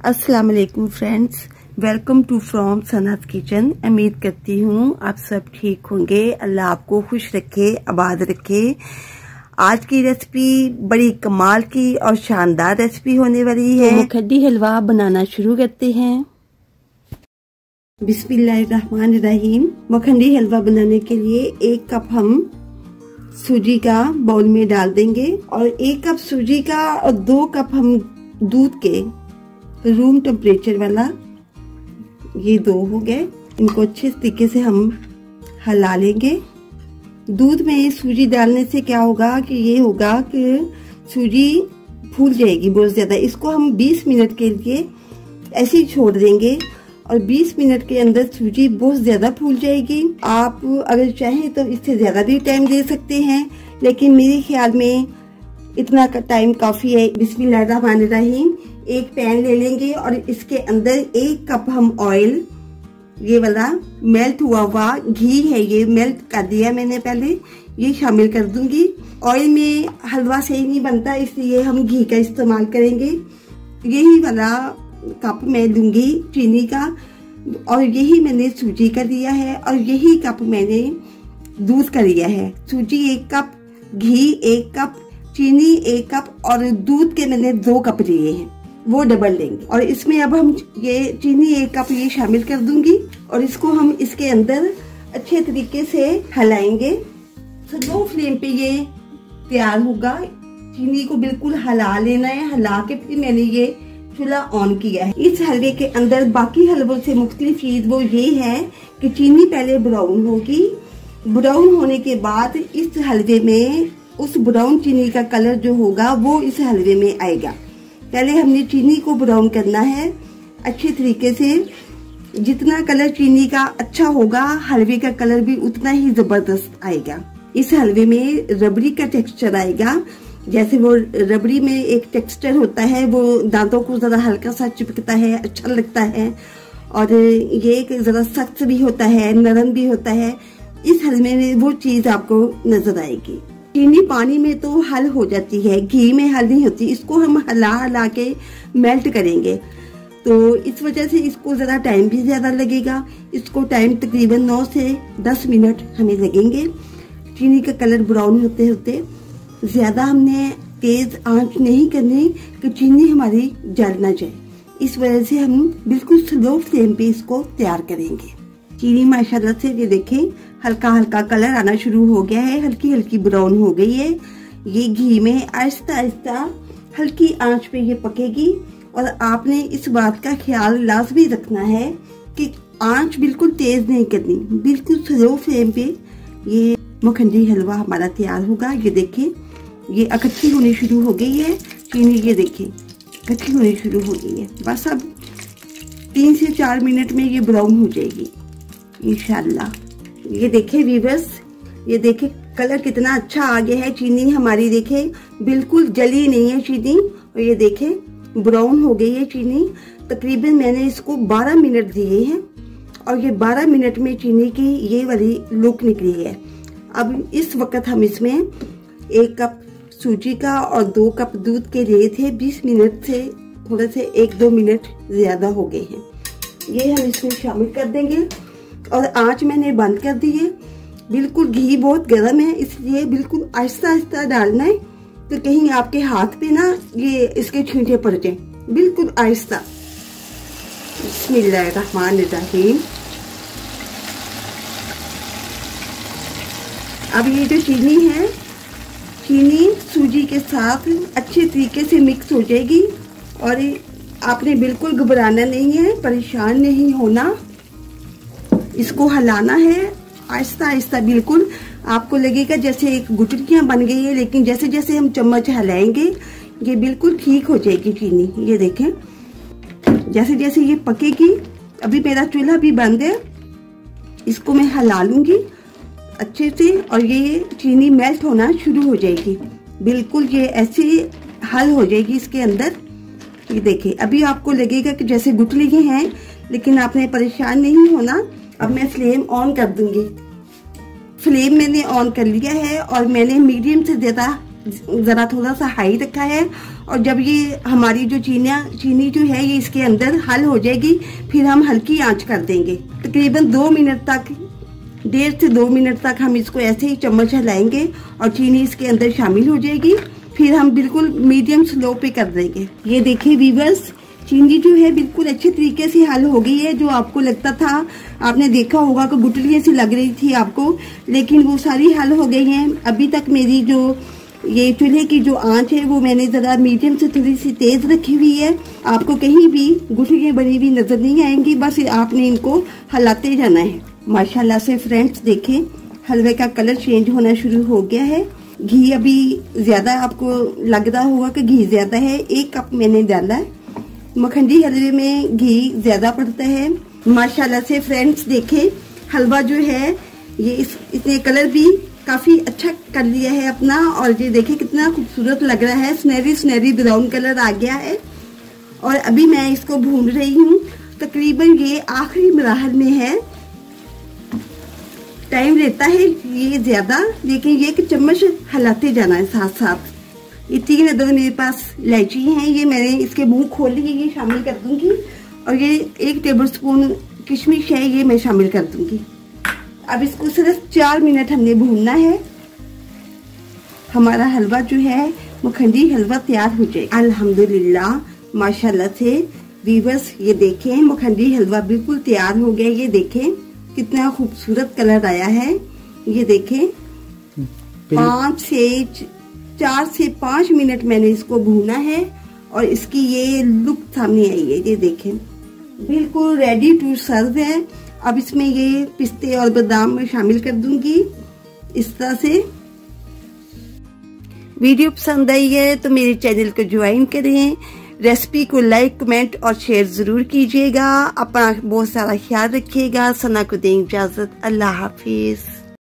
अस्सलाम वालेकुम friends, welcome to from सनहत किचन। उम्मीद करती हूँ आप सब ठीक होंगे। अल्लाह आपको खुश रखे, आबाद रखे। आज की रेसिपी बड़ी कमाल की और शानदार रेसिपी होने वाली है। मुखड्डी हलवा बनाना शुरू करते हैं। बिस्मिल्लाहिर्रहमानिर्रहीम। मखंडी हलवा बनाने के लिए 1 कप हम सूजी का बाउल में डाल देंगे और 1 कप सूजी का और 2 कप हम दूध के रूम टेम्परेचर वाला, ये 2 हो गए। इनको अच्छे तरीके से हम हिला लेंगे। दूध में सूजी डालने से क्या होगा कि ये होगा कि सूजी फूल जाएगी बहुत ज्यादा। इसको हम 20 मिनट के लिए ऐसे ही छोड़ देंगे और 20 मिनट के अंदर सूजी बहुत ज्यादा फूल जाएगी। आप अगर चाहें तो इससे ज्यादा भी टाइम दे सकते हैं, लेकिन मेरे ख्याल में इतना का टाइम काफी है। बिस्मिल्लाहिर्रहमानिर्रहीम। एक पैन ले लेंगे और इसके अंदर 1 कप हम ऑयल, ये वाला मेल्ट हुआ हुआ घी है, ये मेल्ट कर दिया मैंने पहले, ये शामिल कर दूंगी। ऑयल में हलवा सही नहीं बनता, इसलिए हम घी का इस्तेमाल करेंगे। यही वाला कप मैं लूंगी चीनी का और यही मैंने सूजी का लिया है और यही कप मैंने दूध का लिया है। सूजी 1 कप, घी 1 कप, चीनी 1 कप और दूध के मैंने 2 कप लिए हैं, वो डबल लेंगे। और इसमें अब हम ये चीनी 1 कप ये शामिल कर दूंगी और इसको हम इसके अंदर अच्छे तरीके से हिलाएंगे। स्लो फ्लेम पे ये तैयार होगा। चीनी को बिल्कुल हिला लेना है। हिला के फिर मैंने ये चूल्हा ऑन किया है। इस हलवे के अंदर बाकी हलवों से मुख्तलिफ चीज वो ये है कि चीनी पहले ब्राउन होगी। ब्राउन होने के बाद इस हलवे में उस ब्राउन चीनी का कलर जो होगा वो इस हलवे में आएगा। पहले हमने चीनी को ब्राउन करना है अच्छे तरीके से। जितना कलर चीनी का अच्छा होगा, हलवे का कलर भी उतना ही जबरदस्त आएगा। इस हलवे में रबड़ी का टेक्सचर आएगा। जैसे वो रबड़ी में एक टेक्सचर होता है, वो दांतों को जरा हल्का सा चिपकता है, अच्छा लगता है। और ये जरा सख्त भी होता है, नरम भी होता है। इस हलवे में वो चीज आपको नजर आएगी। चीनी पानी में तो हल हो जाती है, घी में हल नहीं होती। इसको हम हिला के मेल्ट करेंगे, तो इस वजह से इसको जरा टाइम भी ज्यादा लगेगा। इसको टाइम तकरीबन 9 से 10 मिनट हमें लगेंगे। चीनी का कलर ब्राउन होते होते ज्यादा हमने तेज आंच नहीं करनी कि चीनी हमारी जल ना जाए। इस वजह से हम बिल्कुल स्लो फ्लेम पे इसको तैयार करेंगे। चीनी माशाल्लाह से ये देखें हल्का हल्का कलर आना शुरू हो गया है, हल्की हल्की ब्राउन हो गई है। ये घी में आहिस्ता आहिस्ता हल्की आंच पे ये पकेगी। और आपने इस बात का ख्याल लाजमी रखना है कि आंच बिल्कुल तेज नहीं करनी, बिल्कुल स्लो फ्लेम पे ये मखंडी हलवा हमारा तैयार होगा। ये देखें ये इकट्ठी होनी शुरू हो गई है चीनी, ये देखें इकट्ठी होनी शुरू हो गई है। बस अब 3 से 4 मिनट में ये ब्राउन हो जाएगी इंशाल्लाह। ये देखे व्यूअर्स, ये देखे कलर कितना अच्छा आ गया है। चीनी हमारी देखे बिल्कुल जली नहीं है चीनी, और ये देखे ब्राउन हो गई है चीनी। तकरीबन मैंने इसको 12 मिनट दिए हैं और ये 12 मिनट में चीनी की ये वाली लुक निकली है। अब इस वक्त हम इसमें 1 कप सूजी का और 2 कप दूध के लिए थे। 20 मिनट से थोड़े से 1-2 मिनट ज्यादा हो गए हैं। ये हम इसमें शामिल कर देंगे और आंच मैंने बंद कर दी है। बिल्कुल घी बहुत गर्म है, इसलिए बिल्कुल आहिस्ता आहिस्ता डालना है, तो कहीं आपके हाथ पे ना ये इसके छींटे पड़ जाए। बिल्कुल आहिस्ता। बिस्मिल्लाहिर्रहमानिर्रहीम। अब ये जो चीनी है, चीनी सूजी के साथ अच्छे तरीके से मिक्स हो जाएगी। और आपने बिल्कुल घबराना नहीं है, परेशान नहीं होना। इसको हिलाना है आहिस्ता आहिस्ता। बिल्कुल आपको लगेगा जैसे एक गुटलियां बन गई है, लेकिन जैसे जैसे हम चम्मच हिलाएंगे ये बिल्कुल ठीक हो जाएगी चीनी। ये देखें जैसे जैसे ये पकेगी। अभी मेरा चूल्हा भी बंद है, इसको मैं हिला लूंगी अच्छे से और ये चीनी मेल्ट होना शुरू हो जाएगी। बिल्कुल ये ऐसे हल हो जाएगी इसके अंदर। ये देखिए अभी आपको लगेगा कि जैसे गुठलियां हैं, लेकिन आपने परेशान नहीं होना। अब मैं फ्लेम ऑन कर दूंगी। फ्लेम मैंने ऑन कर लिया है और मैंने मीडियम से ज्यादा जरा थोड़ा सा हाई रखा है। और जब ये हमारी जो चीनी जो है ये इसके अंदर हल हो जाएगी, फिर हम हल्की आंच कर देंगे। तकरीबन 2 मिनट तक, 1.5 से 2 मिनट तक हम इसको ऐसे ही चम्मच हिलाएंगे और चीनी इसके अंदर शामिल हो जाएगी। फिर हम बिल्कुल मीडियम स्लो पे कर देंगे। ये देखिए व्यूअर्स, चीनी जो है बिल्कुल अच्छे तरीके से हल हो गई है। जो आपको लगता था, आपने देखा होगा कि गुठलियां सी लग रही थी आपको, लेकिन वो सारी हल हो गई हैं। अभी तक मेरी जो ये चूल्हे की जो आंच है वो मैंने जरा मीडियम से थोड़ी सी तेज रखी हुई है। आपको कहीं भी गुठलियां बनी हुई नजर नहीं आएंगी, बस आपने इनको हिलाते जाना है। माशाल्लाह से फ्रेंड्स देखें, हलवे का कलर चेंज होना शुरू हो गया है। घी अभी ज्यादा आपको लग रहा होगा कि घी ज्यादा है, 1 कप मैंने डाला है। मखंडी हलवे में घी ज्यादा पड़ता है। माशाल्लाह से फ्रेंड्स देखें, हलवा जो है ये इसने कलर भी काफी अच्छा कर लिया है अपना। और ये देखिए कितना खूबसूरत लग रहा है, सुनहरी ब्राउन कलर आ गया है। और अभी मैं इसको भून रही हूँ। तकरीबन ये आखिरी मराहल में है, टाइम लेता है ये ज्यादा, लेकिन ये कि चम्मच हिलाते जाना है साथ साथ। ये 3 अदद मेरे पास इलायची हैं, ये मैंने इसके मुंह खोल लिए, ये शामिल कर दूंगी। और ये 1 टेबलस्पून किशमिश है, ये मैं शामिल कर दूंगी। अब इसको सिर्फ 4 मिनट हमने भूनना है। हमारा हलवा जो है मखंडी हलवा तैयार हो जाएगा अल्हम्दुलिल्लाह। माशाल्लाह से व्यूअर्स ये देखें, मखंडी हलवा बिल्कुल तैयार हो गया। ये देखें कितना खूबसूरत कलर आया है। ये देखें 4 से 5 मिनट मैंने इसको भूना है और इसकी ये लुक सामने आई है। ये देखें बिल्कुल रेडी टू सर्व है। अब इसमें ये पिस्ते और बादाम मैं शामिल कर दूंगी इस तरह से। वीडियो पसंद आई है तो मेरे चैनल को ज्वाइन करें। रेसिपी को लाइक, कमेंट और शेयर जरूर कीजिएगा। अपना बहुत सारा ख्याल रखिएगा। सना को दें इजाजत। अल्लाह हाफिज।